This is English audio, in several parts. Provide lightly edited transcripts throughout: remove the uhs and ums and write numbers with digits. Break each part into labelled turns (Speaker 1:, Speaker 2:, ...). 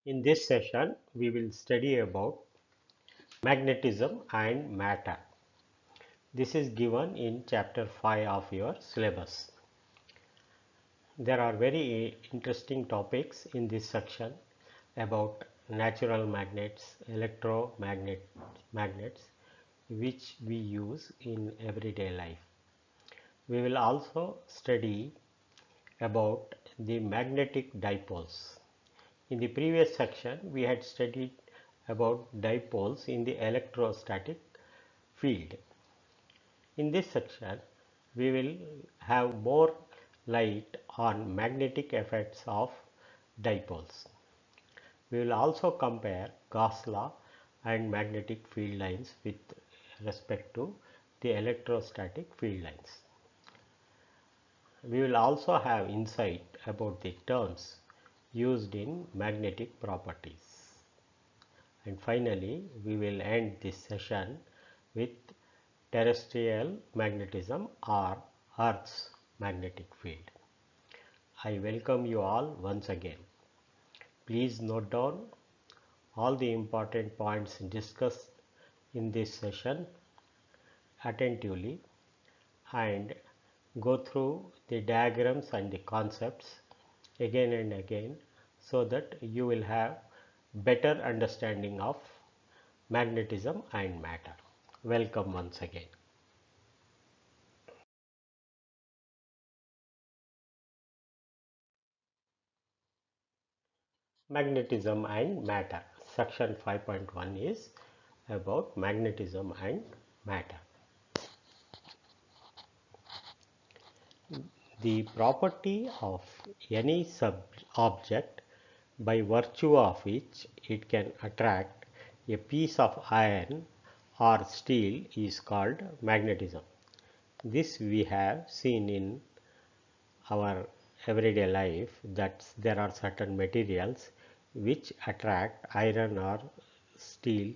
Speaker 1: In this session, we will study about magnetism and matter. This is given in chapter 5 of your syllabus. There are very interesting topics in this section about natural magnets, magnets which we use in everyday life. We will also study about the magnetic dipoles. In the previous section, we had studied about dipoles in the electrostatic field. In this section, we will have more light on magnetic effects of dipoles. We will also compare Gauss law and magnetic field lines with respect to the electrostatic field lines. We will also have insight about the terms used in magnetic properties. And finally, we will end this session with terrestrial magnetism or Earth's magnetic field. I welcome you all once again. Please note down all the important points discussed in this session attentively and go through the diagrams and the concepts again and again so that you will have better understanding of magnetism and matter. Welcome once again. Magnetism and matter. Section 5.1 is about magnetism and matter. The property of any object by virtue of which it can attract a piece of iron or steel is called magnetism. This we have seen in our everyday life, that there are certain materials which attract iron or steel,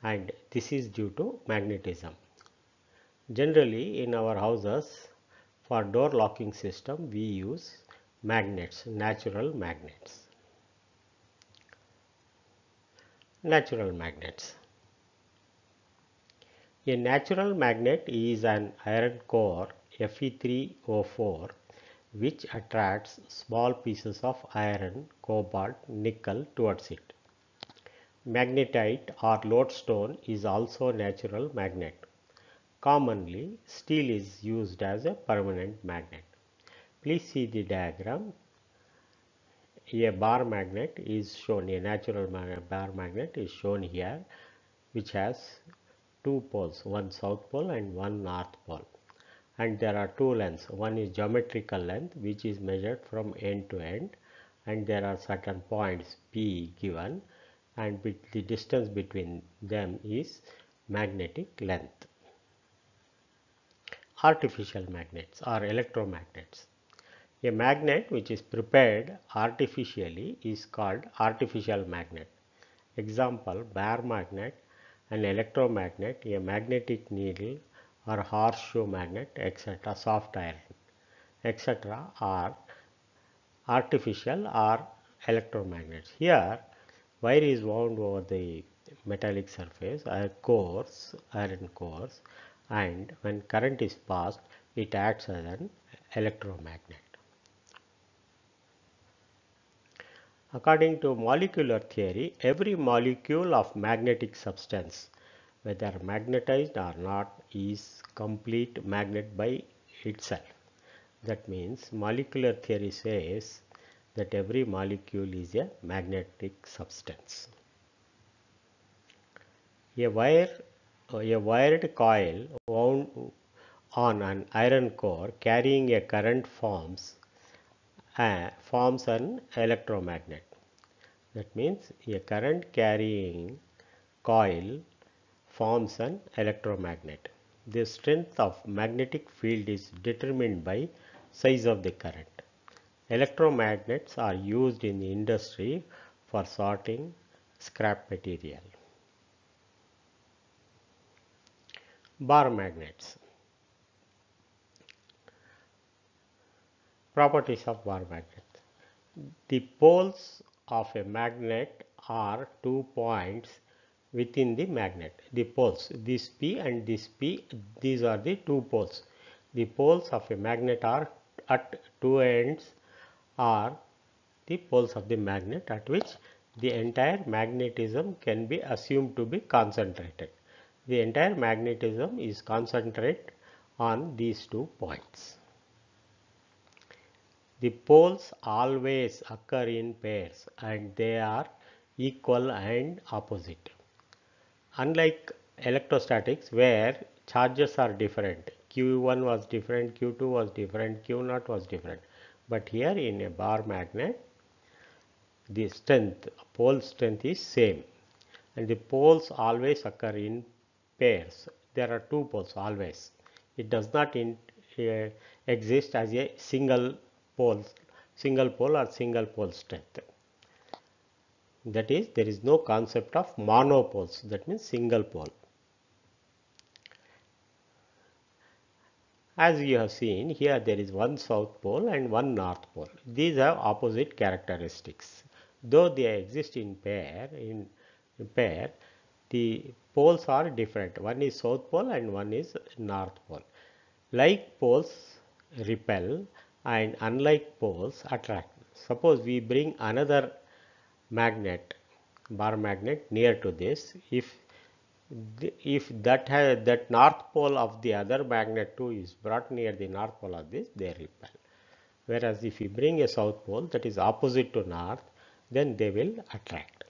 Speaker 1: and this is due to magnetism. Generally in our houses, for door locking system we use magnets, natural magnets. Natural magnets. A natural magnet is an iron core Fe3O4 which attracts small pieces of iron, cobalt, nickel towards it. Magnetite or lodestone is also a natural magnet. Commonly, steel is used as a permanent magnet. Please see the diagram. A bar magnet is shown, a natural bar magnet is shown here, which has two poles, one south pole and one north pole. And there are two lengths. One is geometrical length, which is measured from end to end, and there are certain points P given, and the distance between them is magnetic length. Artificial magnets or electromagnets. A magnet which is prepared artificially is called artificial magnet. Example, bar magnet, an electromagnet, a magnetic needle or horseshoe magnet, etc., soft iron, etc., are artificial or electromagnets. Here, wire is wound over the metallic surface, iron cores, and when current is passed, it acts as an electromagnet. According to molecular theory, every molecule of magnetic substance, whether magnetized or not, is complete magnet by itself. That means molecular theory says that every molecule is a magnetic substance. A wired coil wound on an iron core carrying a current forms an electromagnet. That means a current carrying coil forms an electromagnet. The strength of magnetic field is determined by size of the current. Electromagnets are used in the industry for sorting scrap material. Bar magnets. Properties of bar magnets. The poles of a magnet are 2 points within the magnet. The poles, this P and this P, these are the 2 poles. The poles of a magnet are at 2 ends are the poles of the magnet at which the entire magnetism can be assumed to be concentrated. The entire magnetism is concentrated on these 2 points. The poles always occur in pairs and they are equal and opposite. Unlike electrostatics where charges are different, Q1 was different, Q2 was different, Q0 was different, but here in a bar magnet the strength, pole strength is same, and the poles always occur in pairs. There are 2 poles always. It does not exist as a single pole or single pole strength. That is, there is no concept of monopoles, that means single pole. As you have seen here, there is one south pole and one north pole. These have opposite characteristics. Though they exist in pair, the poles are different. One is south pole and one is north pole. Like poles repel and unlike poles attract. Suppose we bring another magnet, bar magnet, near to this. If that north pole of the other magnet too is brought near the north pole of this, they repel. Whereas if you bring a south pole that is opposite to north, then they will attract.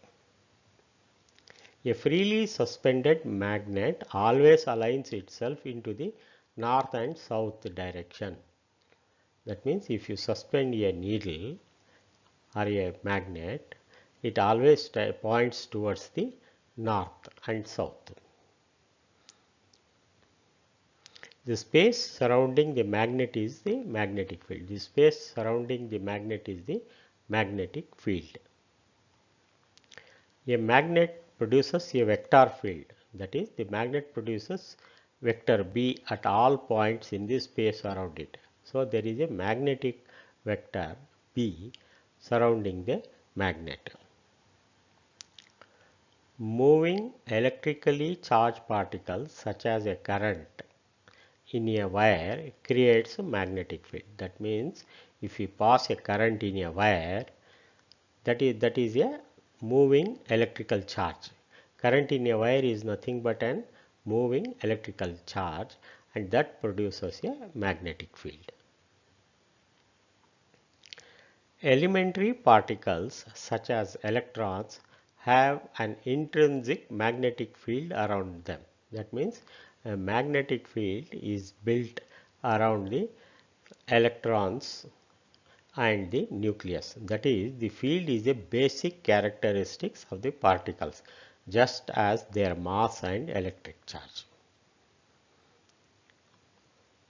Speaker 1: A freely suspended magnet always aligns itself into the north and south direction. That means if you suspend a needle or a magnet, it always points towards the north and south. The space surrounding the magnet is the magnetic field. The space surrounding the magnet is the magnetic field. A magnet produces a vector field. That is, the magnet produces vector B at all points in the space around it. So, there is a magnetic vector B surrounding the magnet. Moving electrically charged particles such as a current in a wire creates a magnetic field. That means if you pass a current in a wire, that is a moving electrical charge. Current in a wire is nothing but an moving electrical charge, and that produces a magnetic field. Elementary particles such as electrons have an intrinsic magnetic field around them. That means a magnetic field is built around the electrons and the nucleus. That is, the field is a basic characteristics of the particles, just as their mass and electric charge.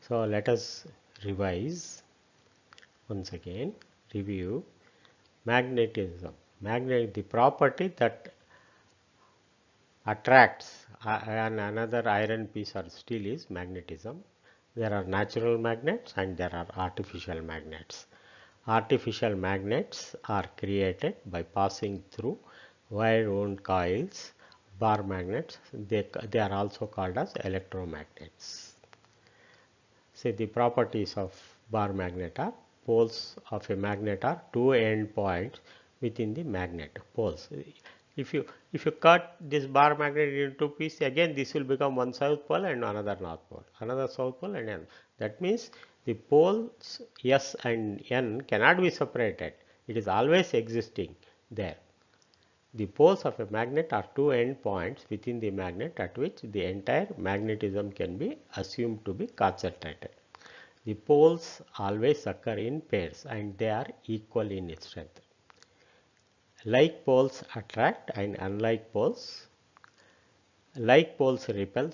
Speaker 1: So, let us revise once again, review magnetism. The property that attracts another iron piece or steel is magnetism. There are natural magnets and there are artificial magnets. Artificial magnets are created by passing through wire-wound coils, bar magnets. They are also called as electromagnets. Say the properties of bar magnet are: poles of a magnet are 2 end points within the magnet. Poles. If you cut this bar magnet into 2 pieces, again this will become one south pole and another north pole, another south pole and N. That means the poles S and N cannot be separated. It is always existing there. The poles of a magnet are 2 end points within the magnet at which the entire magnetism can be assumed to be concentrated. The poles always occur in pairs and they are equal in strength. Like poles attract and unlike poles, like poles repel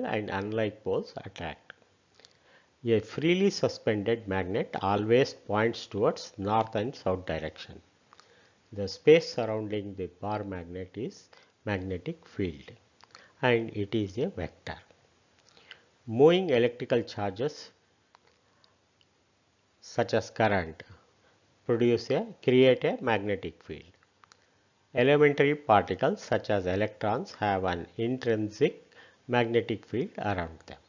Speaker 1: and unlike poles attract. A freely suspended magnet always points towards north and south direction. The space surrounding the bar magnet is magnetic field and it is a vector. Moving electrical charges such as current create a magnetic field. Elementary particles such as electrons have an intrinsic magnetic field around them.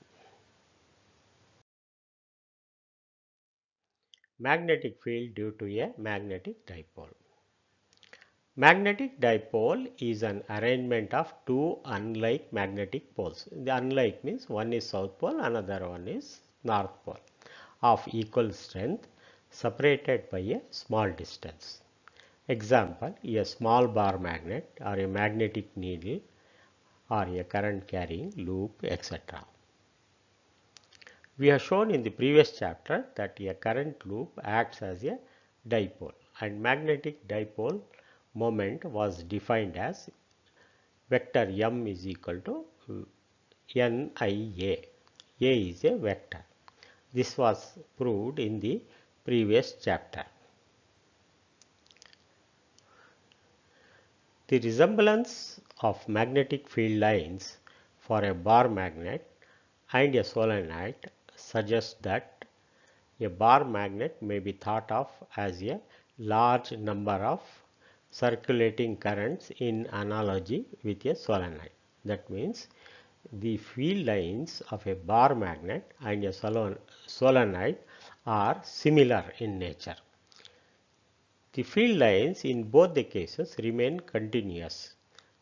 Speaker 1: Magnetic field due to a magnetic dipole. Magnetic dipole is an arrangement of two unlike magnetic poles. The unlike means one is south pole, another one is north pole, of equal strength separated by a small distance. Example, a small bar magnet or a magnetic needle or a current carrying loop, etc. We have shown in the previous chapter that a current loop acts as a dipole, and magnetic dipole moment was defined as vector m is equal to NIA. A is a vector. This was proved in the previous chapter. The resemblance of magnetic field lines for a bar magnet and a solenoid suggests that a bar magnet may be thought of as a large number of circulating currents in analogy with a solenoid. That means the field lines of a bar magnet and a solenoid are similar in nature. The field lines in both the cases remain continuous,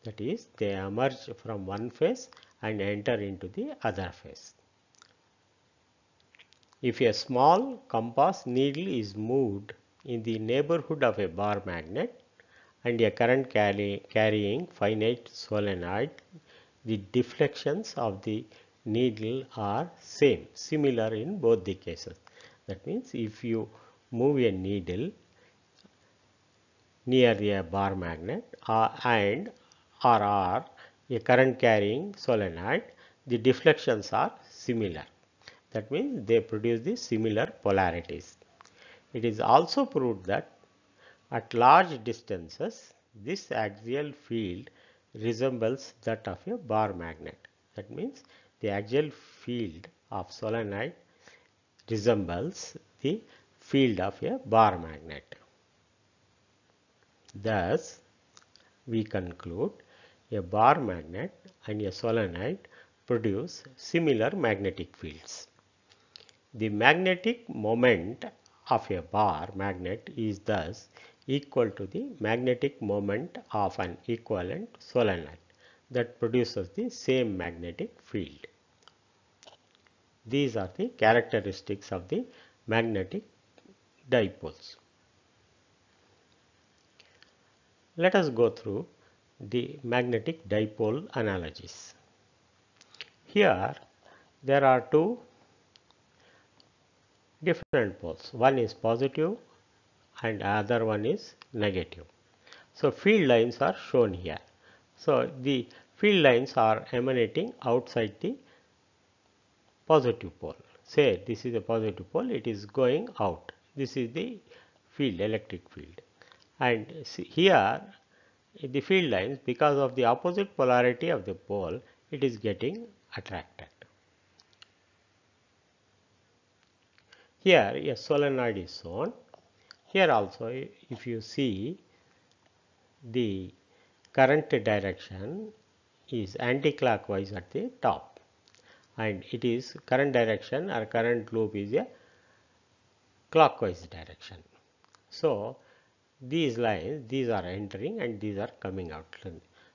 Speaker 1: that is, they emerge from one phase and enter into the other phase. If a small compass needle is moved in the neighborhood of a bar magnet and a current carrying finite solenoid, the deflections of the needle are similar in both the cases. That means if you move a needle near a bar magnet and or a current carrying solenoid, the deflections are similar. That means they produce the similar polarities. It is also proved that at large distances this axial field resembles that of a bar magnet. That means the axial field of solenoid resembles the field of a bar magnet. Thus, we conclude a bar magnet and a solenoid produce similar magnetic fields. The magnetic moment of a bar magnet is thus equal to the magnetic moment of an equivalent solenoid that produces the same magnetic field. These are the characteristics of the magnetic dipoles. Let us go through the magnetic dipole analogies. Here there are two different poles. One is positive and other one is negative. So field lines are shown here. So the field lines are emanating outside the positive pole. Say this is a positive pole, it is going out. This is the field, electric field. And here the field lines, because of the opposite polarity of the pole, it is getting attracted. Here a solenoid is shown. Here also if you see, the current direction is anti-clockwise at the top, and it is current direction or current loop is a clockwise direction. So these lines, these are entering and these are coming out.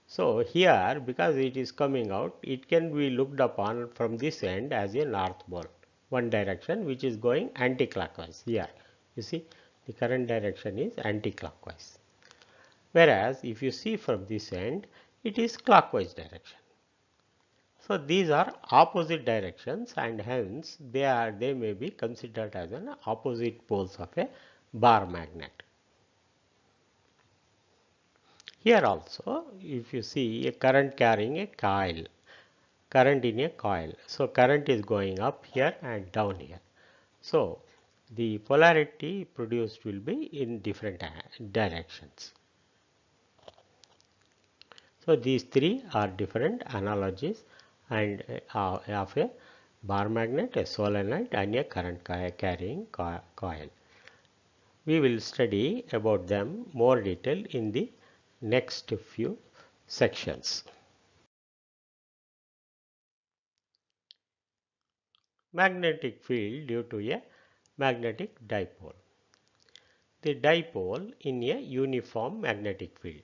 Speaker 1: So here, because it is coming out, it can be looked upon from this end as a north pole, one direction which is going anti-clockwise. Here you see the current direction is anti-clockwise, whereas if you see from this end, it is clockwise direction. So these are opposite directions, and hence they may be considered as an opposite poles of a bar magnet. Here also if you see a current carrying a coil, current in a coil. So current is going up here and down here. So the polarity produced will be in different directions. So these three are different analogies and of a bar magnet, a solenoid and a current carrying coil. We will study about them more detail in the next few sections. Magnetic field due to a magnetic dipole. The dipole in a uniform magnetic field.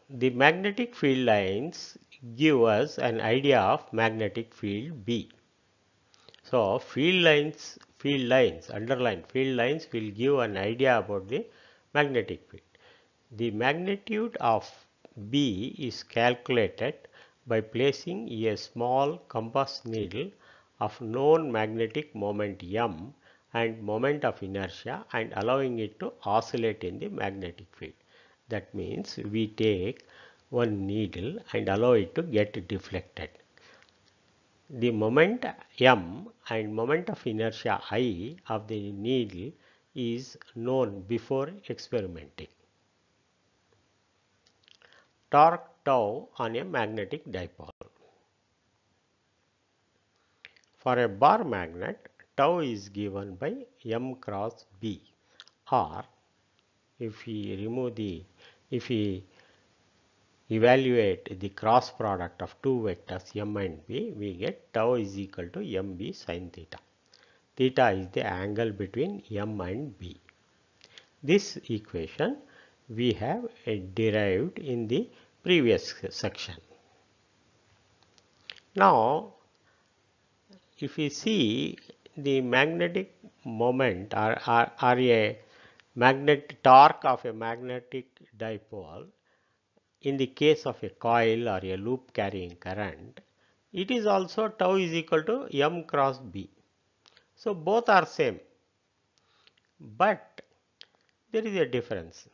Speaker 1: The magnetic field lines give us an idea of magnetic field B. So, underlined field lines will give an idea about the magnetic field. The magnitude of B is calculated by placing a small compass needle of known magnetic moment M and moment of inertia and allowing it to oscillate in the magnetic field. That means we take one needle and allow it to get deflected. The moment M and moment of inertia I of the needle is known before experimenting. Torque tau on a magnetic dipole. For a bar magnet, tau is given by M cross B, or if we evaluate the cross product of two vectors M and B, we get tau is equal to MB sin theta. Theta is the angle between M and B. This equation we have derived in the previous section. Now, if we see the magnetic moment or a magnetic torque of a magnetic dipole, in the case of a coil or a loop carrying current, it is also tau is equal to M cross B. So, both are same, but there is a difference.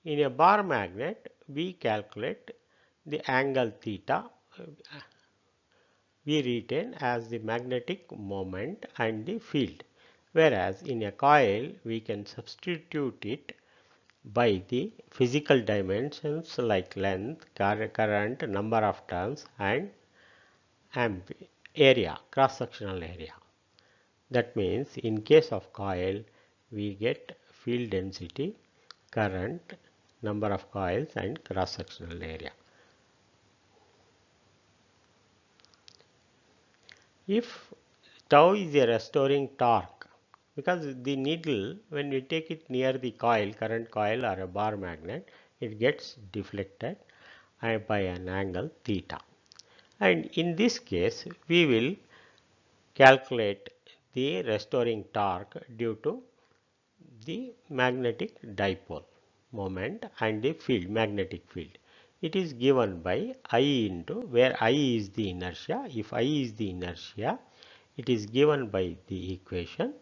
Speaker 1: In a bar magnet, we calculate the angle theta we retain as the magnetic moment and the field, whereas in a coil we can substitute it by the physical dimensions like length, current, number of turns and area, cross-sectional area. That means in case of coil we get field density, current, number of coils and cross-sectional area. If tau is a restoring torque, because the needle when we take it near the coil, current coil or a bar magnet, it gets deflected by an angle theta. And in this case we will calculate the restoring torque due to the magnetic dipole moment and the field, magnetic field. It is given by I into, where I is the inertia. If I is the inertia, it is given by the equation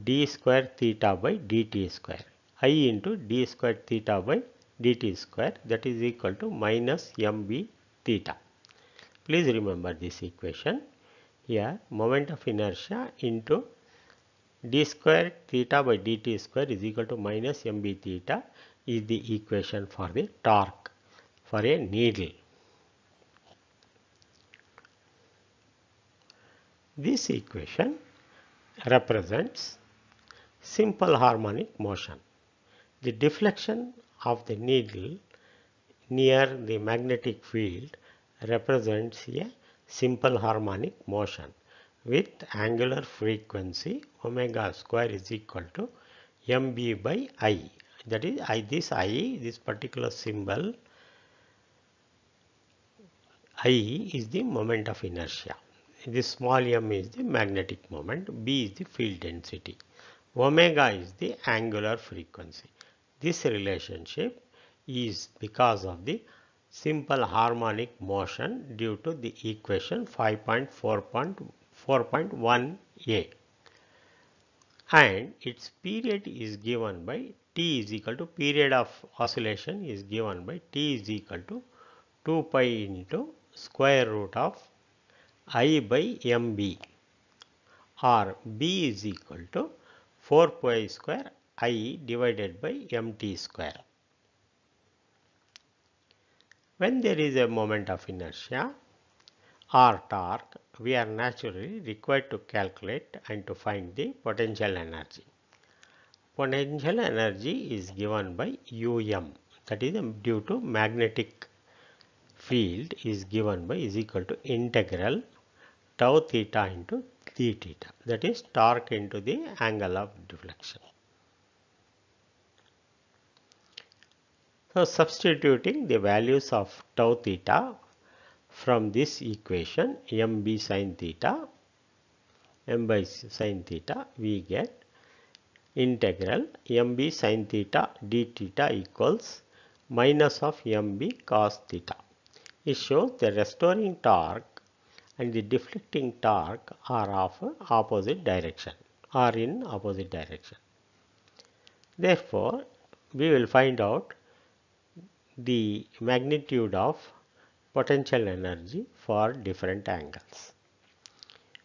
Speaker 1: d square theta by dt square. I into d square theta by dt square, that is equal to minus mb theta. Please remember this equation. Here moment of inertia into d square theta by dt square is equal to minus mb theta is the equation for the torque for a needle. This equation represents simple harmonic motion. The deflection of the needle near the magnetic field represents a simple harmonic motion with angular frequency omega square is equal to mb by I. That is this particular symbol I is the moment of inertia. This small m is the magnetic moment, B is the field density, omega is the angular frequency. This relationship is because of the simple harmonic motion due to the equation 5.4.1a, and its period is given by t is equal to, period of oscillation is given by t is equal to 2 pi into square root of I by mb, or b is equal to 4 pi square I divided by mt square. When there is a moment of inertia or torque, we are naturally required to calculate and to find the potential energy. potential energy is given by um, that is due to magnetic field is given by is equal to integral tau theta into d theta, that is torque into the angle of deflection. So substituting the values of tau theta from this equation mb sin theta, m by sin theta, we get integral mb sin theta d theta equals minus of mb cos theta. It shows the restoring torque and the deflecting torque are of opposite direction, are in opposite direction. Therefore, we will find out the magnitude of potential energy for different angles.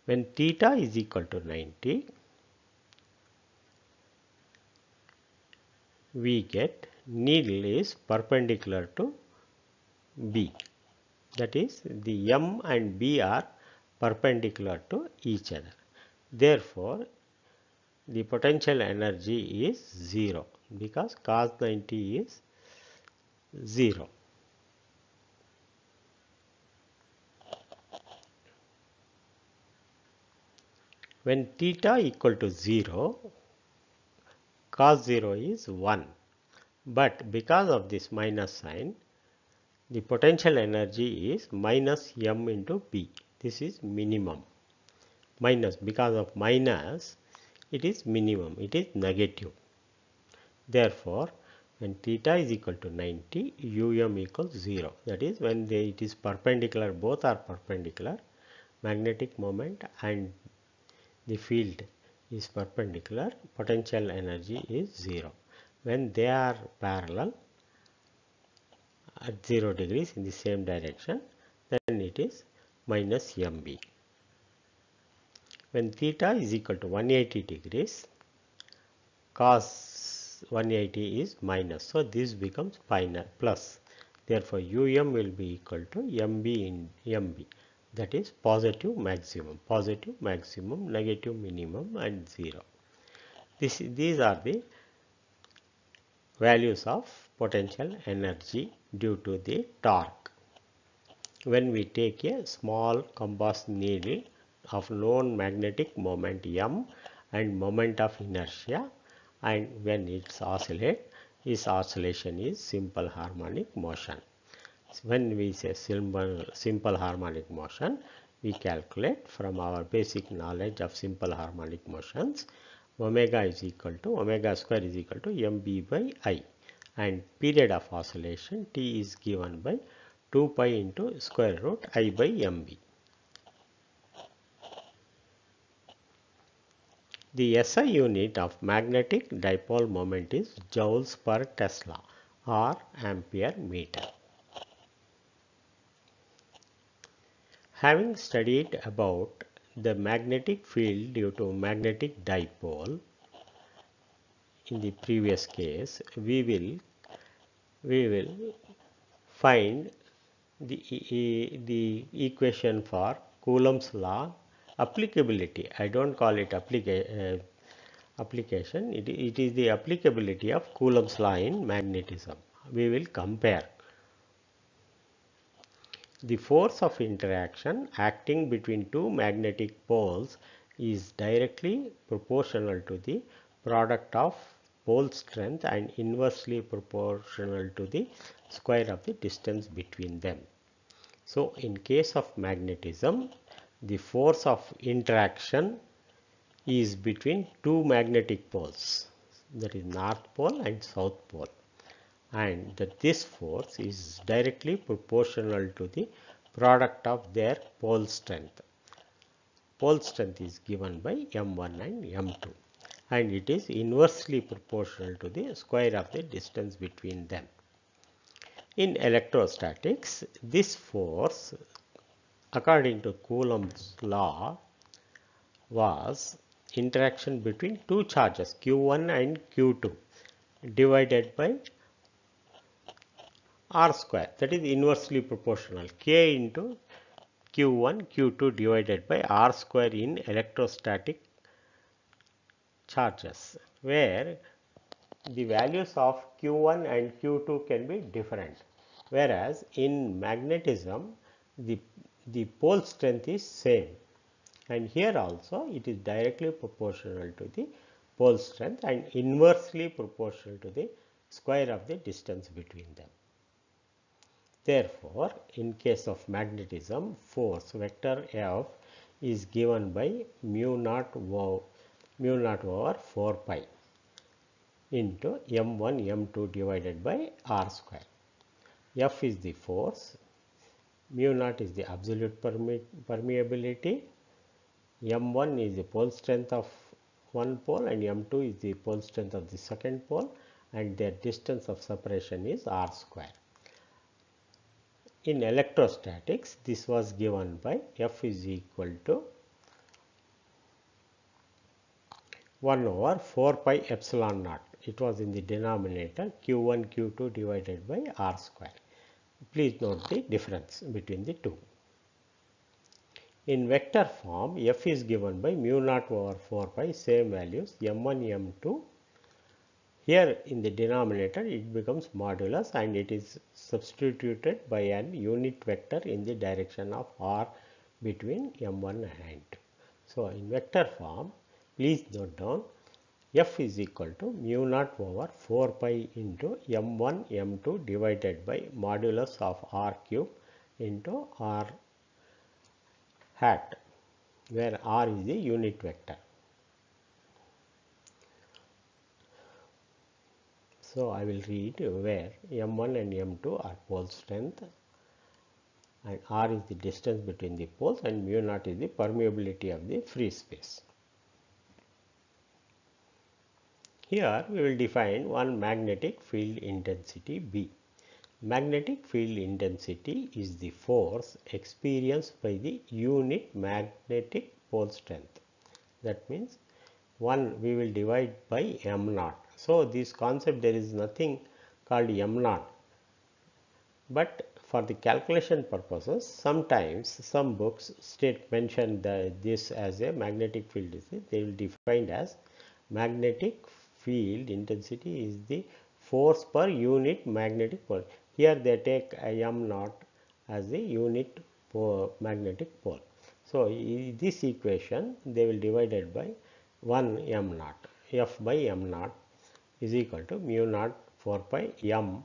Speaker 1: When theta is equal to 90, we get needle is perpendicular to B. That is, the M and B are perpendicular to each other. Therefore, the potential energy is 0 because cos 90 is 0. When theta equal to 0, cos 0 is 1. But because of this minus sign, the potential energy is minus m into b. This is minimum. Minus, because of minus, it is minimum, it is negative. Therefore, when theta is equal to 90, um equals 0. That is, when it is perpendicular, both are perpendicular, magnetic moment and the field is perpendicular, potential energy is 0. When they are parallel at 0 degrees in the same direction, then it is minus mb. When theta is equal to 180 degrees, cos 180 is minus. So, this becomes plus. Therefore, um will be equal to mb in mb. That is positive, maximum, negative, minimum and 0. These are the values of potential energy due to the torque. When we take a small compass needle of known magnetic moment m and moment of inertia, and when it oscillates, its oscillation is simple harmonic motion. When we say simple harmonic motion, we calculate from our basic knowledge of simple harmonic motions, omega square is equal to mb by I, and period of oscillation t is given by 2 pi into square root I by mb. The SI unit of magnetic dipole moment is joules per Tesla or ampere meter. Having studied about the magnetic field due to magnetic dipole in the previous case, we will find the equation for Coulomb's law applicability. I don't call it application. It is the applicability of Coulomb's law in magnetism. We will compare the force of interaction acting between two magnetic poles is directly proportional to the product of pole strength and inversely proportional to the square of the distance between them. So, in case of magnetism, the force of interaction is between two magnetic poles, that is north pole and south pole, and that this force is directly proportional to the product of their pole strength. Pole strength is given by m1 and m2, and it is inversely proportional to the square of the distance between them. In electrostatics, this force, according to Coulomb's law, was interaction between two charges q1 and q2 divided by r square, that is inversely proportional, k into q1 q2 divided by r square in electrostatic charges, where the values of Q1 and Q2 can be different, whereas in magnetism the pole strength is same, and here also it is directly proportional to the pole strength and inversely proportional to the square of the distance between them. Therefore, in case of magnetism, force vector F is given by mu naught over 4 pi into m1 m2 divided by r square. F is the force, mu naught is the absolute permeability, m1 is the pole strength of one pole and m2 is the pole strength of the second pole, and their distance of separation is r square. In electrostatics, this was given by F is equal to 1 over 4 pi epsilon naught. It was in the denominator Q1 Q2 divided by r square. Please note the difference between the two. In vector form, F is given by mu naught over 4 pi, same values m1 m2. Here in the denominator it becomes modulus and it is substituted by an unit vector in the direction of r between m1 and 2. So, in vector form, please note down F is equal to mu naught over 4 pi into m1 m2 divided by modulus of r cube into r hat, where r is the unit vector. So, I will read where m1 and m2 are pole strength and r is the distance between the poles and mu naught is the permeability of the free space. Here we will define one magnetic field intensity B. Magnetic field intensity is the force experienced by the unit magnetic pole strength. That means 1 we will divide by m naught. So, this concept there is nothing called m naught, but for the calculation purposes sometimes some books mention this as a magnetic field. They will define as magnetic field intensity is the force per unit magnetic pole. Here they take m naught as the unit magnetic pole. So, this equation they will divide it by 1 m naught. F by m naught is equal to mu naught 4 pi m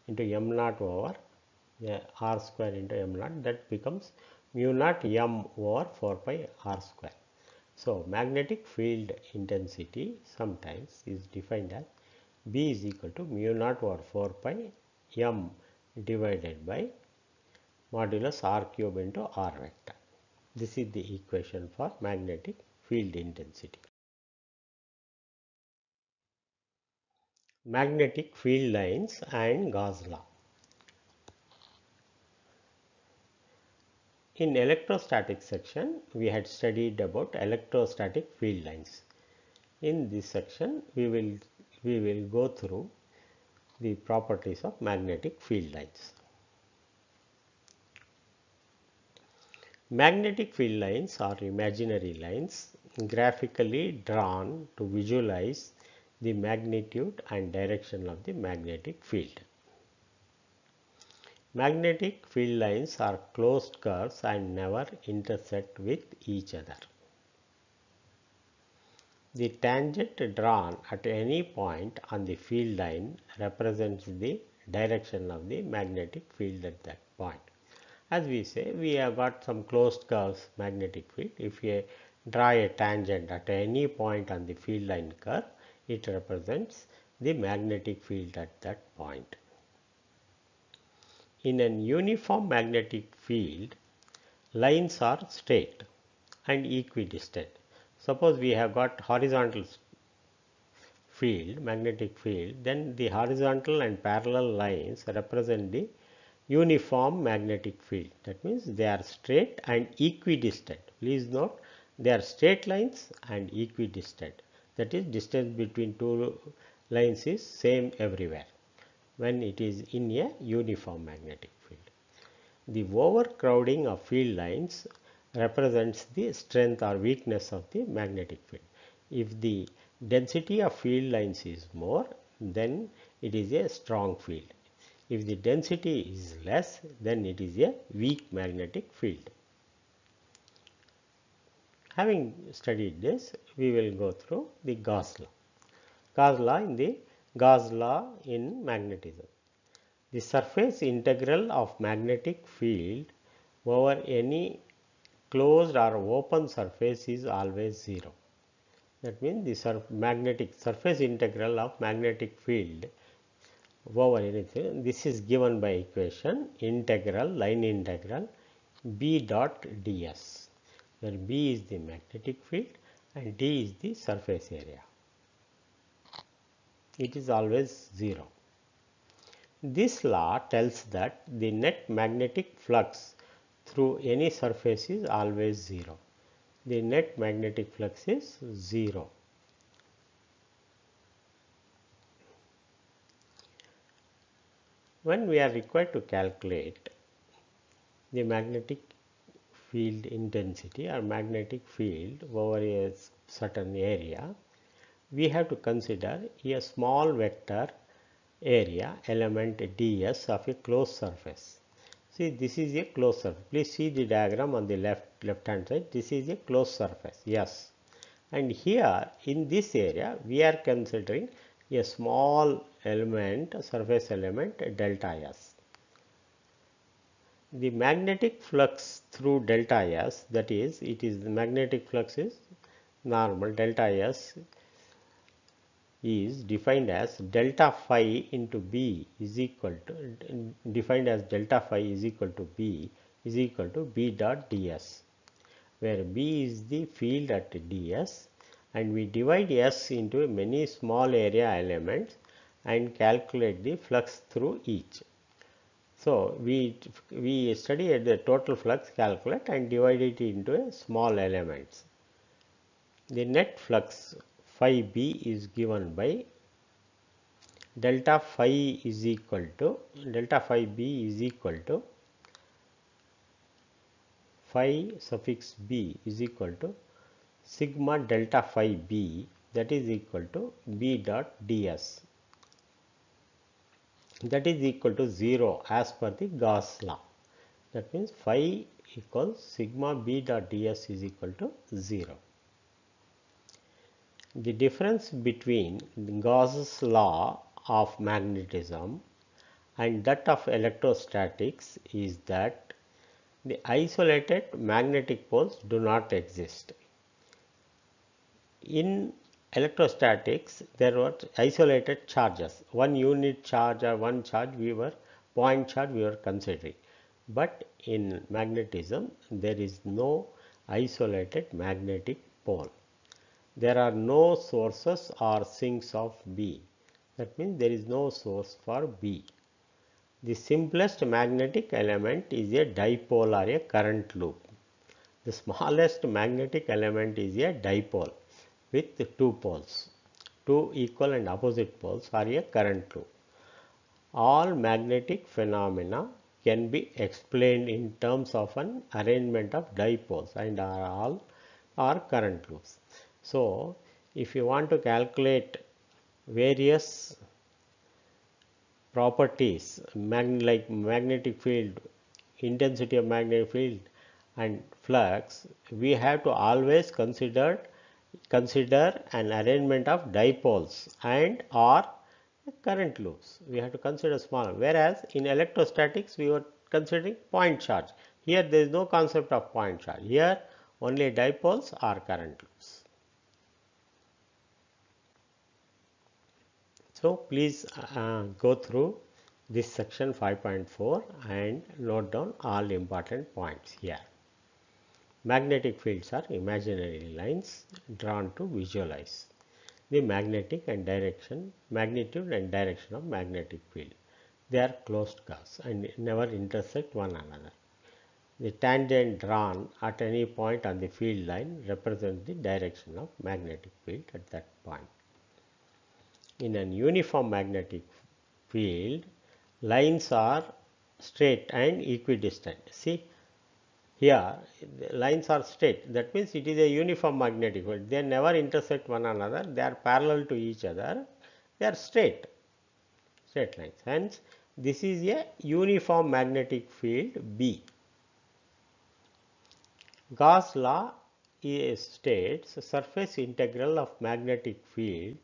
Speaker 1: into m naught over r square into m naught, that becomes mu naught m over 4 pi r square. So, magnetic field intensity sometimes is defined as B is equal to mu naught over 4 pi m divided by modulus r cube into r vector. This is the equation for magnetic field intensity. Magnetic field lines and Gauss law. In electrostatic section, we had studied about electrostatic field lines. In this section, we will go through the properties of magnetic field lines. Magnetic field lines are imaginary lines graphically drawn to visualize the magnitude and direction of the magnetic field. Magnetic field lines are closed curves and never intersect with each other. The tangent drawn at any point on the field line represents the direction of the magnetic field at that point. As we say, we have got some closed curves magnetic field. If we draw a tangent at any point on the field line curve, it represents the magnetic field at that point. In an uniform magnetic field, lines are straight and equidistant. Suppose we have got horizontal field, magnetic field, then the horizontal and parallel lines represent the uniform magnetic field. That means they are straight and equidistant. Please note, they are straight lines and equidistant. That is, distance between two lines is same everywhere when it is in a uniform magnetic field. The overcrowding of field lines represents the strength or weakness of the magnetic field. If the density of field lines is more, then it is a strong field. If the density is less, then it is a weak magnetic field. Having studied this, we will go through the Gauss law. Gauss law in magnetism. The surface integral of magnetic field over any closed or open surface is always 0. That means the magnetic surface integral of magnetic field over anything, this is given by equation line integral B dot ds, where B is the magnetic field and D is the surface area. It is always 0. This law tells that the net magnetic flux through any surface is always 0. The net magnetic flux is 0. When we are required to calculate the magnetic field intensity or magnetic field over a certain area, we have to consider a small vector area element ds of a closed surface. See, this is a closed surface. Please see the diagram on the left hand side. This is a closed surface, yes. And here in this area we are considering a small element, surface element delta S. The magnetic flux through delta S, that is, the magnetic flux is normal, delta S is defined as delta phi into B is equal to, B dot ds, where B is the field at ds, and we divide S into many small area elements and calculate the flux through each. So, we study at the total flux, calculate and divide it into small elements. The net flux phi B is given by delta phi B is equal to phi suffix B is equal to sigma delta phi B, that is equal to B dot ds, that is equal to 0 as per the Gauss law. That means phi equals sigma B dot ds is equal to 0. The difference between Gauss's law of magnetism and that of electrostatics is that the isolated magnetic poles do not exist. In electrostatics, there were isolated charges, one unit charge or one charge point charge we were considering. But in magnetism, there is no isolated magnetic pole. There are no sources or sinks of B. That means there is no source for B. The simplest magnetic element is a dipole or a current loop. The smallest magnetic element is a dipole with 2 poles. 2 equal and opposite poles are a current loop. All magnetic phenomena can be explained in terms of an arrangement of dipoles and all are current loops. So, if you want to calculate various properties like magnetic field, intensity of magnetic field and flux, we have to always consider an arrangement of dipoles and or current loops. We have to consider smaller, whereas in electrostatics we were considering point charge. Here there is no concept of point charge. Here only dipoles or current loops. So, please go through this section 5.4 and note down all important points here. Magnetic fields are imaginary lines drawn to visualize the magnitude and direction of magnetic field. They are closed curves and never intersect one another. The tangent drawn at any point on the field line represents the direction of magnetic field at that point. In an uniform magnetic field, lines are straight and equidistant. See, here the lines are straight, that means it is a uniform magnetic field. They never intersect one another, they are parallel to each other, they are straight. straight lines. Hence, this is a uniform magnetic field B. Gauss law states surface integral of magnetic field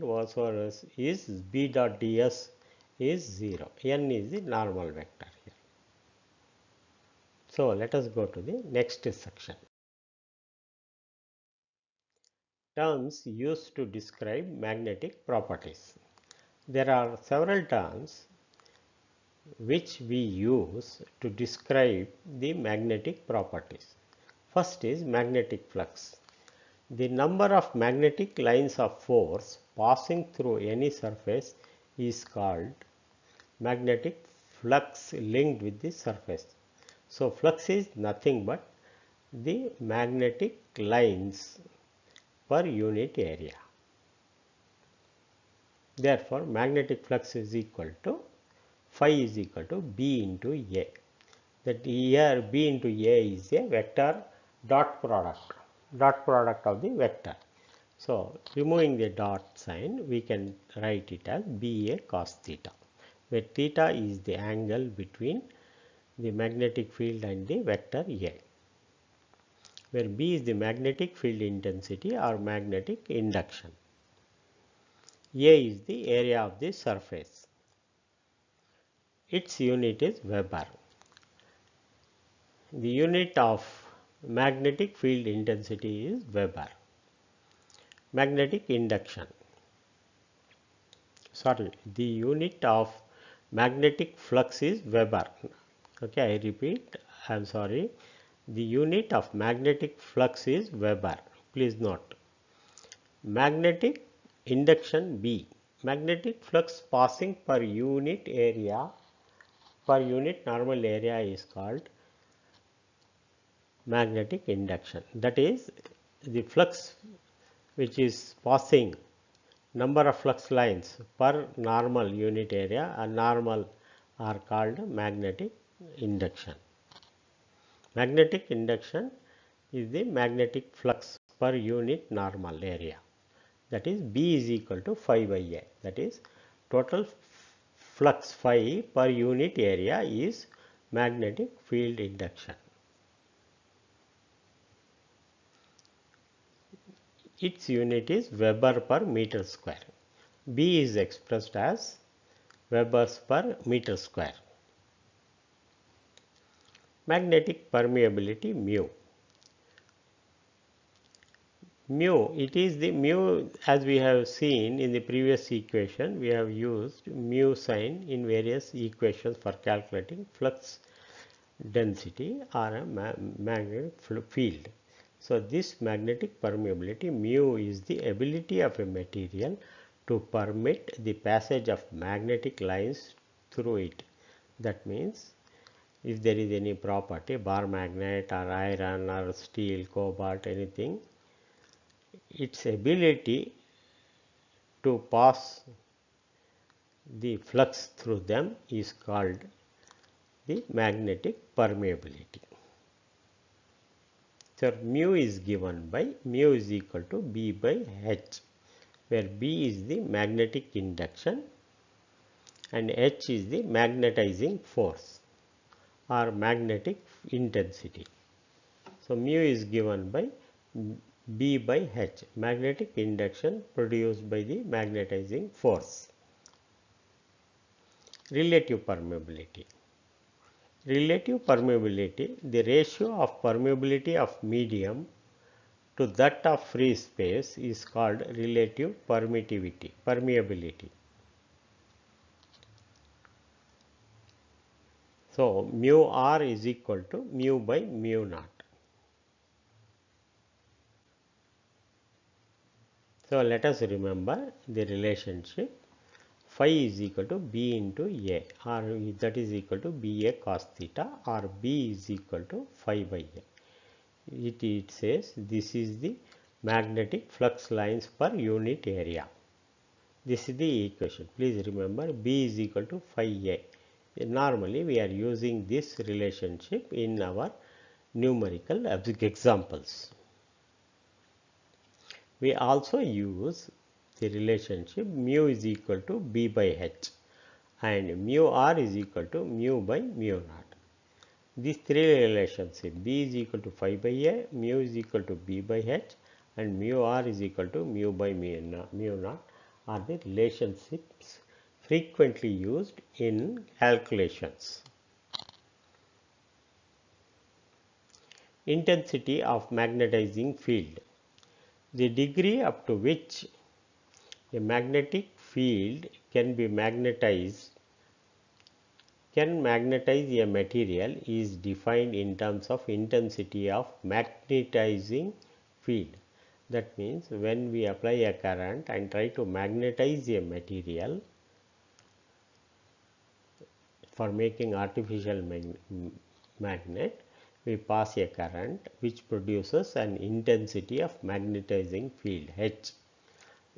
Speaker 1: also is B dot ds is 0. N is the normal vector here. So, let us go to the next section. Terms used to describe magnetic properties. There are several terms which we use to describe the magnetic properties. First is magnetic flux. The number of magnetic lines of force passing through any surface is called magnetic flux linked with the surface. So, flux is nothing but the magnetic lines per unit area. Therefore, magnetic flux is equal to phi is equal to B into A. That here B into A is a vector dot product of the vector. So, removing the dot sign, we can write it as BA cos theta, where theta is the angle between the magnetic field and the vector A, where B is the magnetic field intensity or magnetic induction. A is the area of the surface. Its unit is Weber. The unit of magnetic field intensity is Weber. Magnetic induction. The unit of magnetic flux is Weber. Okay, I repeat, I am sorry. The unit of magnetic flux is Weber. Please note. Magnetic induction B. Magnetic flux passing per unit normal area is called magnetic induction. That is, the flux which is passing, number of flux lines per normal unit area and normal are called magnetic induction. Magnetic induction is the magnetic flux per unit normal area. That is, B is equal to phi by A. That is, total flux phi per unit area is magnetic field induction. Its unit is Weber per meter square. B is expressed as Webers per meter square. Magnetic permeability mu. Mu, it is the mu, as we have seen in the previous equation, we have used mu sign in various equations for calculating flux density or a magnetic field. So, this magnetic permeability mu is the ability of a material to permit the passage of magnetic lines through it. That means, if there is any property, bar magnet or iron or steel, cobalt, anything, its ability to pass the flux through them is called the magnetic permeability. So, mu is given by mu is equal to B by H, where B is the magnetic induction and H is the magnetizing force or magnetic intensity. So, mu is given by B by H, magnetic induction produced by the magnetizing force. Relative permeability. Relative permeability, the ratio of permeability of medium to that of free space is called relative permeability. So, mu r is equal to mu by mu naught. So, let us remember the relationship phi is equal to B into A, or that is equal to BA cos theta, or B is equal to phi by A. It says this is the magnetic flux lines per unit area. This is the equation. Please remember B is equal to phi A. Normally we are using this relationship in our numerical examples. We also use the relationship mu is equal to B by H and mu R is equal to mu by mu naught. These three relationships, B is equal to phi by A, mu is equal to B by H and mu R is equal to mu by mu naught are the relationships frequently used in calculations. Intensity of magnetizing field. The degree up to which a magnetic field can magnetize a material is defined in terms of intensity of magnetizing field. That means when we apply a current and try to magnetize a material for making artificial magnet, we pass a current which produces an intensity of magnetizing field H.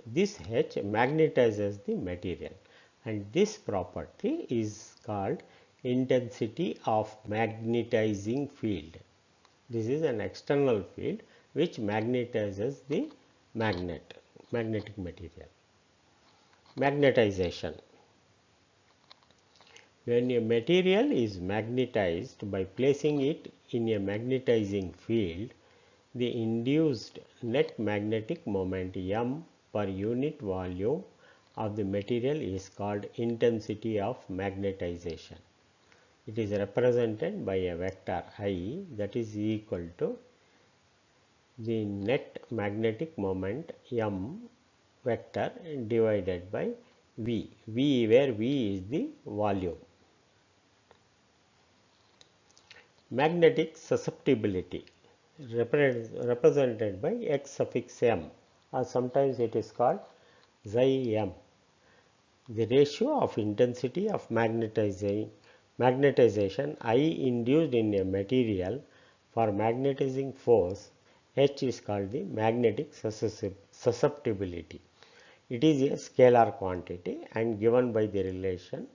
Speaker 1: This H magnetizes the material and this property is called intensity of magnetizing field. This is an external field which magnetizes the magnetic material. Magnetization. When a material is magnetized by placing it in a magnetizing field, the induced net magnetic moment M per unit volume of the material is called intensity of magnetization. It is represented by a vector I that is equal to the net magnetic moment M vector divided by V, where V is the volume. Magnetic susceptibility represented by X suffix M, or sometimes it is called xi M. The ratio of intensity of magnetization I induced in a material for magnetizing force H is called the magnetic susceptibility. It is a scalar quantity and given by the relation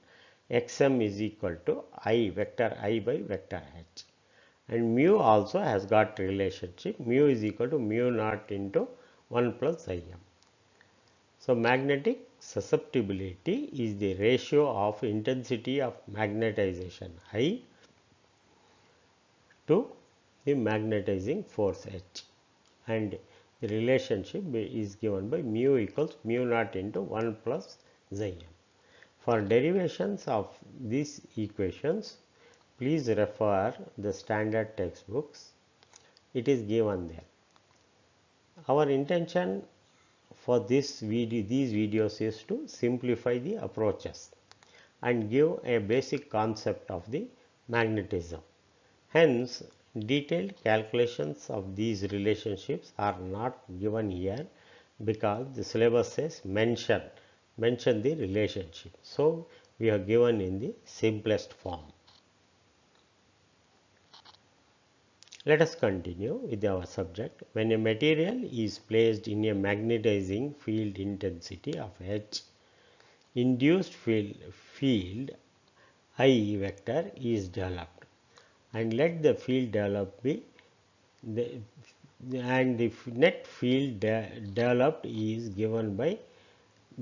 Speaker 1: xm is equal to I vector I by vector H. And mu also has got relationship, mu is equal to mu naught into 1 plus Im. So, magnetic susceptibility is the ratio of intensity of magnetization I to the magnetizing force H, and the relationship is given by mu equals mu naught into 1 plus xi m. For derivations of these equations, please refer the standard textbooks. It is given there. Our intention for these videos is to simplify the approaches and give a basic concept of the magnetism. Hence, detailed calculations of these relationships are not given here because the syllabus says mention the relationship. So, we are given in the simplest form. Let us continue with our subject. When a material is placed in a magnetizing field intensity of H, induced field I vector is developed, and let the field develop be the net field developed is given by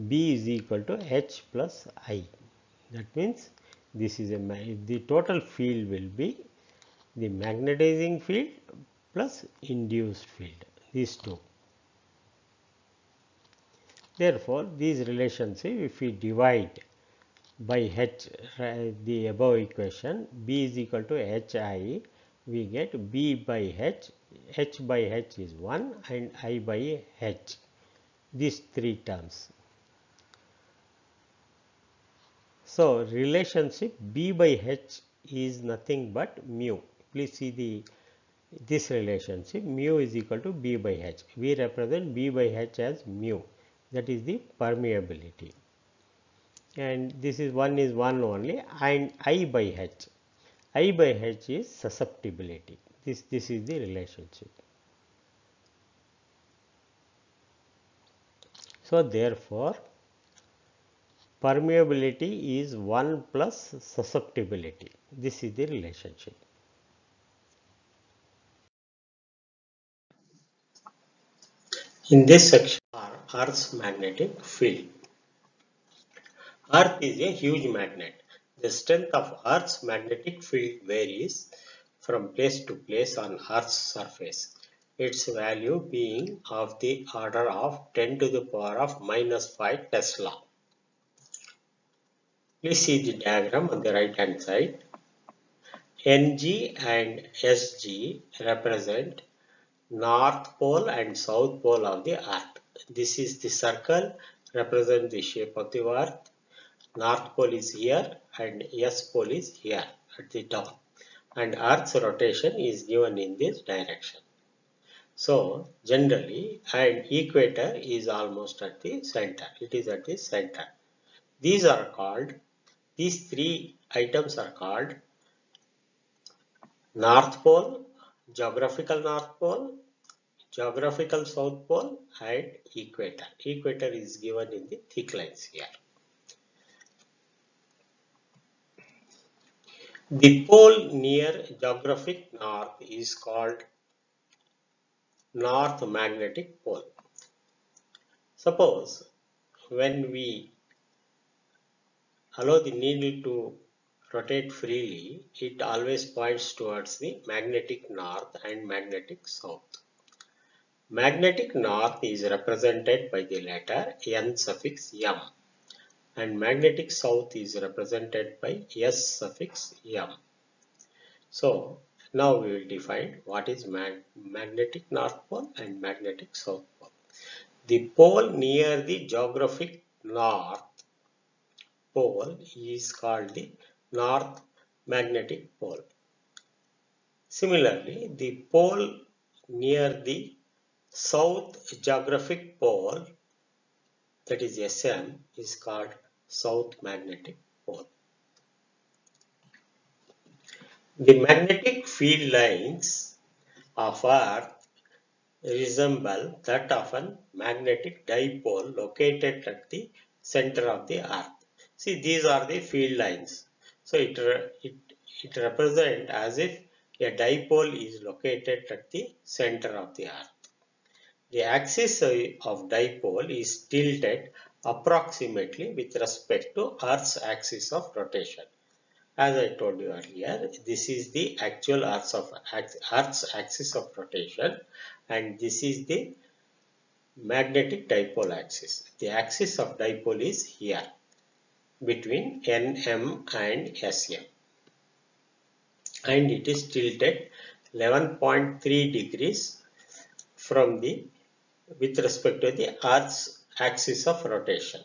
Speaker 1: B is equal to H plus I. That means this is the total field will be the magnetizing field plus induced field, these two. Therefore, these relationship, if we divide by H, the above equation, B is equal to HI, we get B by H by H is 1 and I by H, these three terms. So, relationship B by H is nothing but mu. Please see this relationship, mu is equal to B by H. We represent B by H as mu, that is the permeability, and this is 1 only, and I by H. I by H is susceptibility. This is the relationship. So, therefore, permeability is 1 plus susceptibility. This is the relationship. In this section are Earth's magnetic field. Earth is a huge magnet. The strength of Earth's magnetic field varies from place to place on Earth's surface, its value being of the order of 10 to the power of minus 5 Tesla. Please see the diagram on the right hand side. Ng and Sg represent North Pole and South Pole of the Earth. This is the circle represent the shape of the Earth. North Pole is here and S Pole is here at the top, and Earth's rotation is given in this direction. So generally, and equator is almost at the center. It is at the center. These three items are called North Pole, geographical North Pole, geographical South Pole, and equator. Equator is given in the thick lines here. The pole near geographic north is called North Magnetic Pole. Suppose when we allow the needle to rotate freely, it always points towards the magnetic north and magnetic south. Magnetic north is represented by the letter N suffix M, and magnetic south is represented by S suffix M. So now we will define what is magnetic north pole and magnetic south pole. The pole near the geographic north pole is called the north magnetic pole. Similarly, the pole near the south geographic pole, that is SM, is called south magnetic pole. The magnetic field lines of Earth resemble that of a magnetic dipole located at the center of the Earth. See, these are the field lines. So it represents as if a dipole is located at the center of the Earth. The axis of dipole is tilted approximately with respect to Earth's axis of rotation. As I told you earlier, this is the actual Earth's axis of rotation, and this is the magnetic dipole axis. The axis of dipole is here between NM and SM, and it is tilted 11.3 degrees from the with respect to the Earth's axis of rotation.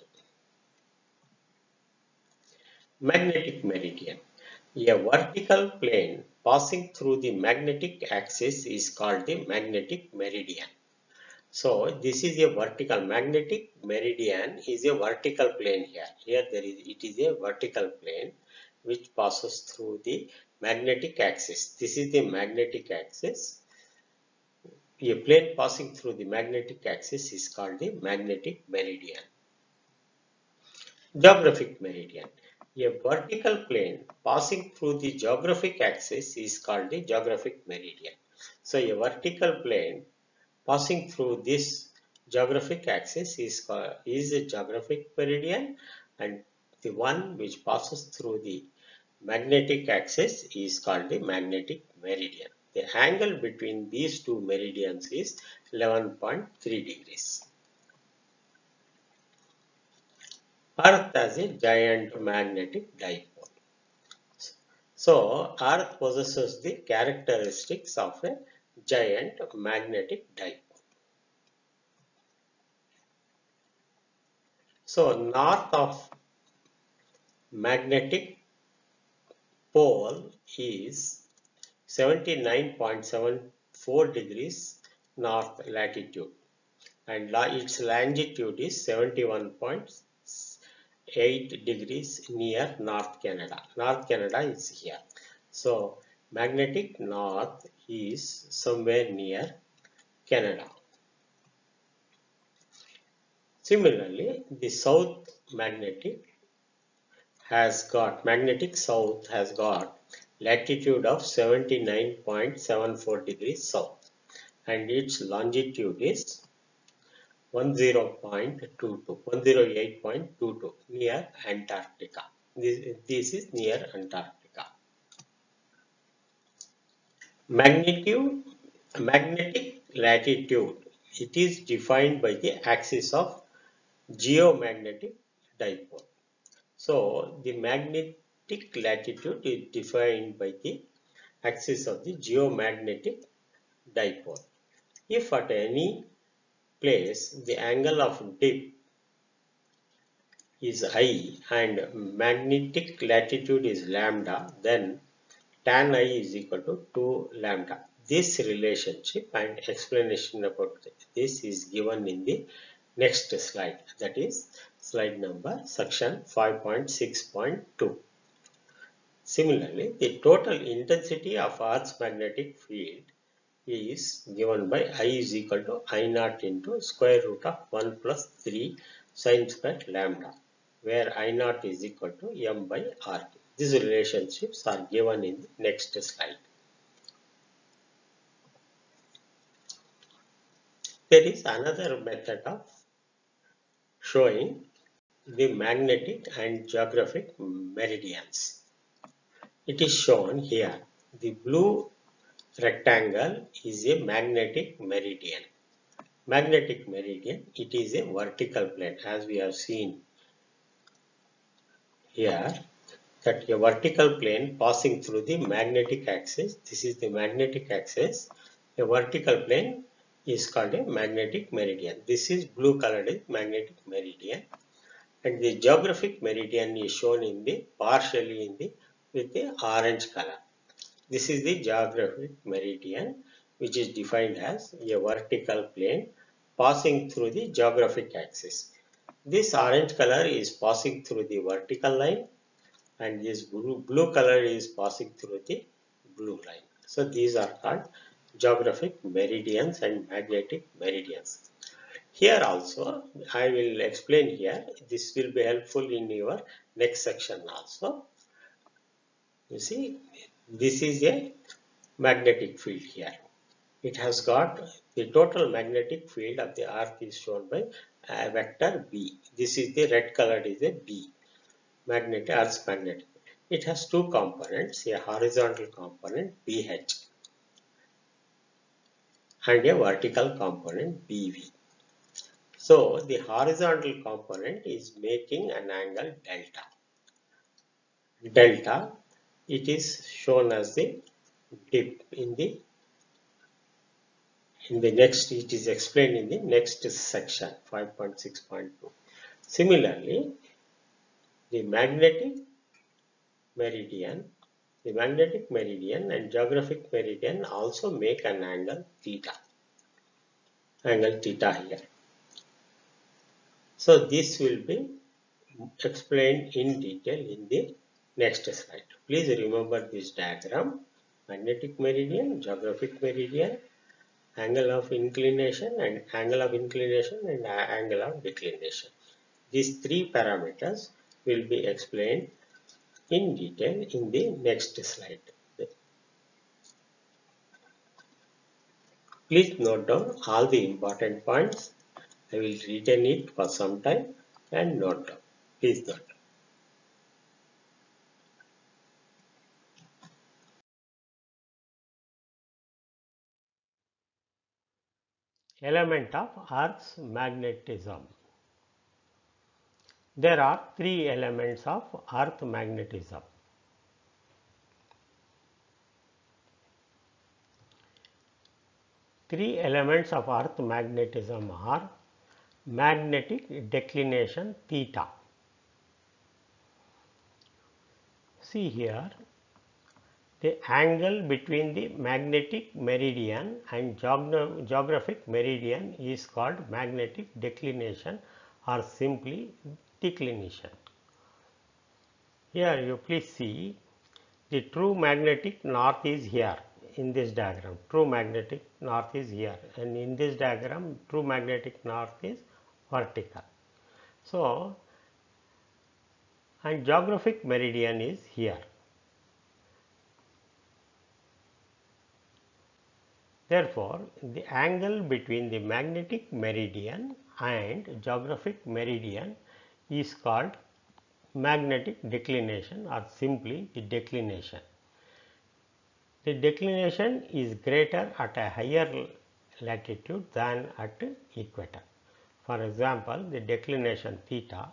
Speaker 1: Magnetic meridian. A vertical plane passing through the magnetic axis is called the magnetic meridian. So this is a vertical magnetic meridian is a vertical plane here. Here it is a vertical plane which passes through the magnetic axis. This is the magnetic axis. A plane passing through the magnetic axis is called the magnetic meridian. Geographic meridian. A vertical plane passing through the geographic axis is called the geographic meridian. So a vertical plane passing through this geographic axis is a geographic meridian, and the one which passes through the magnetic axis is called the magnetic meridian. The angle between these two meridians is 11.3 degrees. Earth as a giant magnetic dipole. So, Earth possesses the characteristics of a giant magnetic dipole. So, north of magnetic pole is 79.74 degrees north latitude, and its longitude is 71.8 degrees near North Canada. North Canada is here. So magnetic north is somewhere near Canada. Similarly, the south magnetic south has got latitude of 79.74 degrees south, and its longitude is 108.22 near Antarctica. This is near Antarctica. Magnetic latitude. It is defined by the axis of geomagnetic dipole. So the magnetic latitude is defined by the axis of the geomagnetic dipole. If at any place the angle of dip is I and magnetic latitude is lambda, then tan I is equal to 2 lambda. This relationship and explanation about this is given in the next slide, that is slide number section 5.6.2. Similarly, the total intensity of Earth's magnetic field is given by I is equal to I naught into square root of 1 plus 3 sine square lambda, where I naught is equal to m by r. These relationships are given in the next slide. There is another method of showing the magnetic and geographic meridians. It is shown here. The blue rectangle is a magnetic meridian. Magnetic meridian, it is a vertical plane, as we have seen here, that a vertical plane passing through the magnetic axis. This is the magnetic axis. A vertical plane is called a magnetic meridian. This is blue colored magnetic meridian, and the geographic meridian is shown in the partially in the with the orange color. This is the geographic meridian, which is defined as a vertical plane passing through the geographic axis. This orange color is passing through the vertical line, and this blue color is passing through the blue line. So these are called geographic meridians and magnetic meridians. Here also I will explain here. This will be helpful in your next section also. You see, this is a magnetic field here. It has got the total magnetic field of the earth is shown by a vector B. This is the red colored is a B, magnetic earth's magnetic. It has two components, a horizontal component BH and a vertical component BV. So the horizontal component is making an angle delta. Delta, it is shown as the dip in the next, it is explained in the next section 5.6.2. Similarly, the meridian, magnetic meridian and geographic meridian also make an angle theta here. So this will be explained in detail in the next slide. Please remember this diagram: magnetic meridian, geographic meridian, angle of inclination and angle of declination. These three parameters will be explained in detail in the next slide. Please note down all the important points. I will retain it for some time and note down. Please note down. Element of Earth's magnetism. There are three elements of Earth magnetism. Three elements of Earth magnetism are magnetic declination theta. See here, the angle between the magnetic meridian and geographic meridian is called magnetic declination or simply declination. Here you please see, the true magnetic north is here in this diagram. True magnetic north is here, and in this diagram true magnetic north is vertical. So, and geographic meridian is here. Therefore, the angle between the magnetic meridian and geographic meridian is called magnetic declination or simply the declination. The declination is greater at a higher latitude than at equator. For example, the declination theta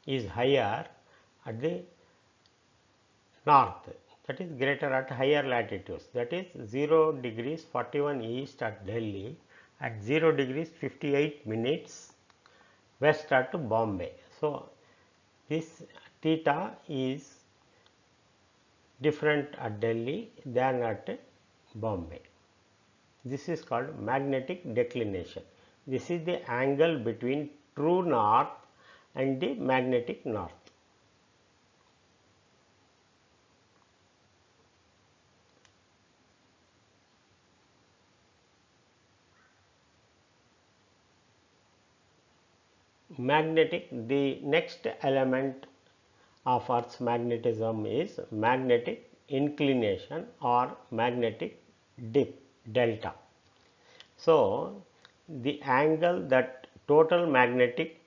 Speaker 1: is higher at the north, that is greater at higher latitudes, that is 0 degrees 41 east at Delhi, at 0 degrees 58 minutes west at Bombay. So, this theta is different at Delhi than at Bombay. This is called magnetic declination. This is the angle between true north and the magnetic north. Magnetic, the next element of Earth's magnetism is magnetic inclination or magnetic dip, delta. So, the angle that total magnetic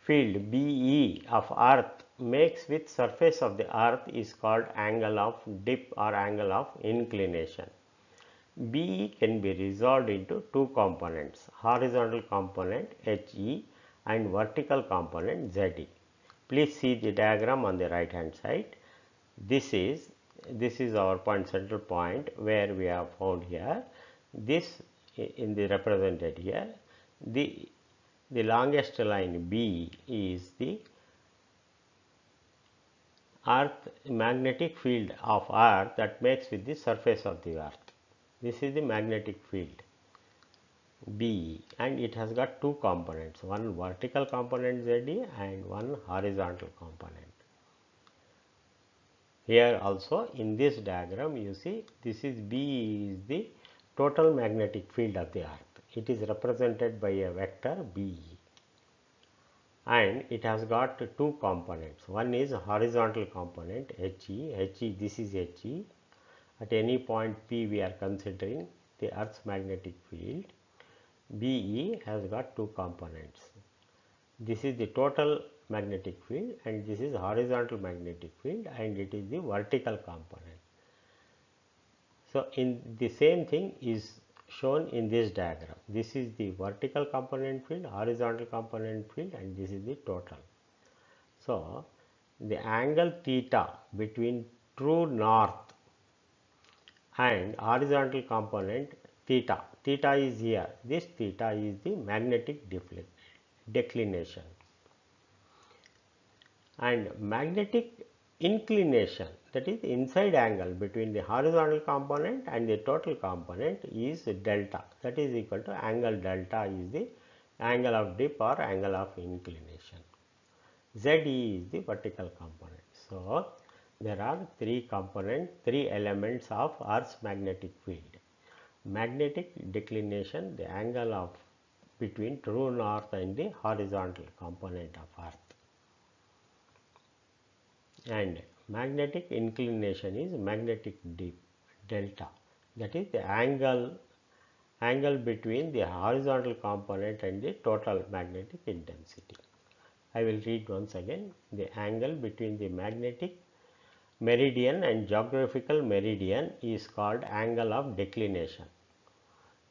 Speaker 1: field BE of Earth makes with surface of the Earth is called angle of dip or angle of inclination. BE can be resolved into two components, horizontal component HE and vertical component ZE. Please see the diagram on the right hand side. This is our point, central point, where we have found here this in the represented here. The longest line B is the Earth magnetic field of Earth that makes with the surface of the Earth. This is the magnetic field B, and it has got two components, one vertical component ZE and one horizontal component. Here also in this diagram you see this is B is the total magnetic field of the Earth. It is represented by a vector B, and it has got two components. One is horizontal component HE, this is HE. At any point P we are considering the Earth's magnetic field. BE has got two components. This is the total magnetic field and this is horizontal magnetic field, and it is the vertical component. So, in the same thing is shown in this diagram. This is the vertical component field, horizontal component field, and this is the total. So, the angle theta between true north and horizontal component theta is here. This theta is the magnetic declination, and magnetic inclination, that is inside angle between the horizontal component and the total component, is delta, that is equal to angle delta is the angle of dip or angle of inclination. ZE is the vertical component. So, there are three elements of Earth's magnetic field. Magnetic declination, the angle of between true north and the horizontal component of Earth, and magnetic inclination is magnetic dip, delta, that is the angle between the horizontal component and the total magnetic intensity. I will read once again. The angle between the magnetic meridian and geographical meridian is called angle of declination.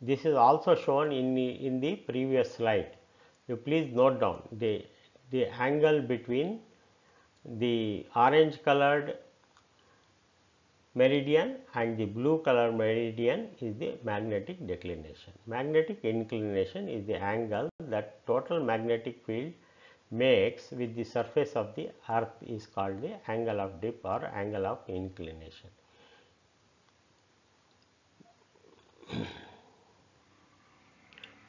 Speaker 1: This is also shown in the previous slide. You please note down the angle between the orange colored meridian and the blue color meridian is the magnetic declination. Magnetic inclination is the angle that total magnetic field makes with the surface of the Earth is called the angle of dip or angle of inclination.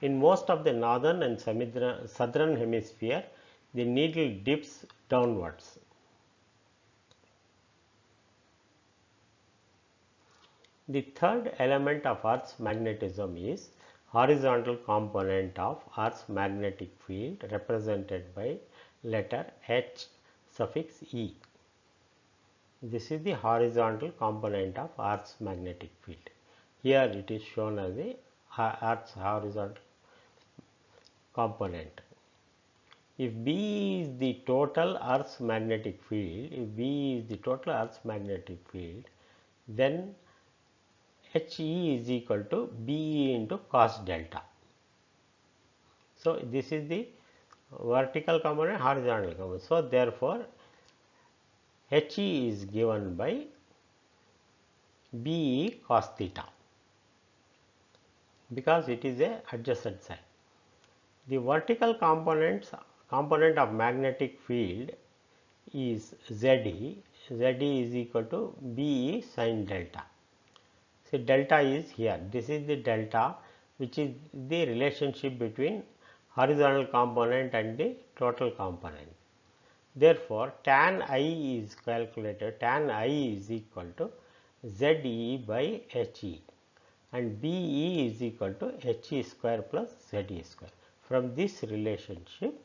Speaker 1: In most of the northern and southern hemisphere, the needle dips downwards. The third element of Earth's magnetism is horizontal component of Earth's magnetic field, represented by letter H suffix E. This is the horizontal component of Earth's magnetic field. Here it is shown as the Earth's horizontal component. If B is the total Earth's magnetic field, then HE is equal to BE into cos delta. So this is the vertical component, horizontal component. So therefore HE is given by BE cos theta, because it is a adjacent side. The vertical component of magnetic field is ZE. ZE is equal to BE sin delta. So delta is here. This is the delta, which is the relationship between horizontal component and the total component. Therefore, tan I is calculated. Tan I is equal to ZE by HE, and BE is equal to HE square plus ZE square. From this relationship,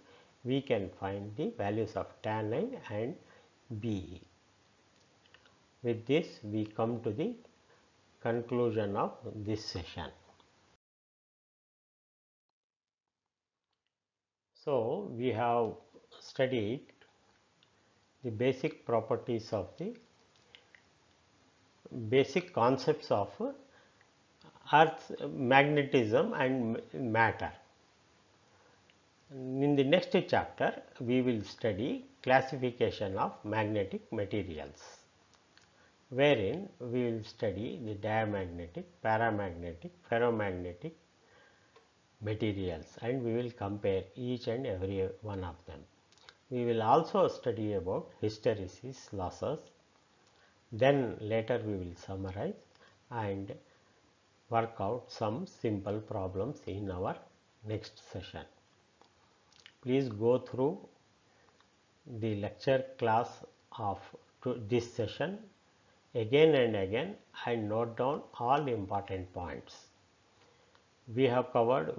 Speaker 1: we can find the values of tan I and BE. With this, we come to the conclusion of this session. So, we have studied the basic properties of the basic concepts of Earth's magnetism and matter. In the next chapter, we will study classification of magnetic materials, wherein we will study the diamagnetic, paramagnetic, ferromagnetic materials, and we will compare each and every one of them. We will also study about hysteresis losses. Then later we will summarize and work out some simple problems in our next session. Please go through the lecture class of this session again and again and note down all important points. We have covered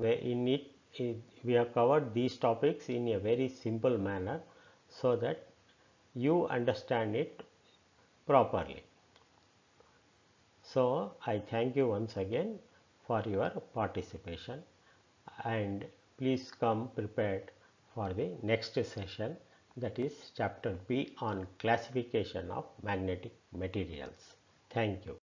Speaker 1: these topics in a very simple manner so that you understand it properly. So I thank you once again for your participation, and please come prepared for the next session, that is chapter B on classification of magnetic materials. Thank you.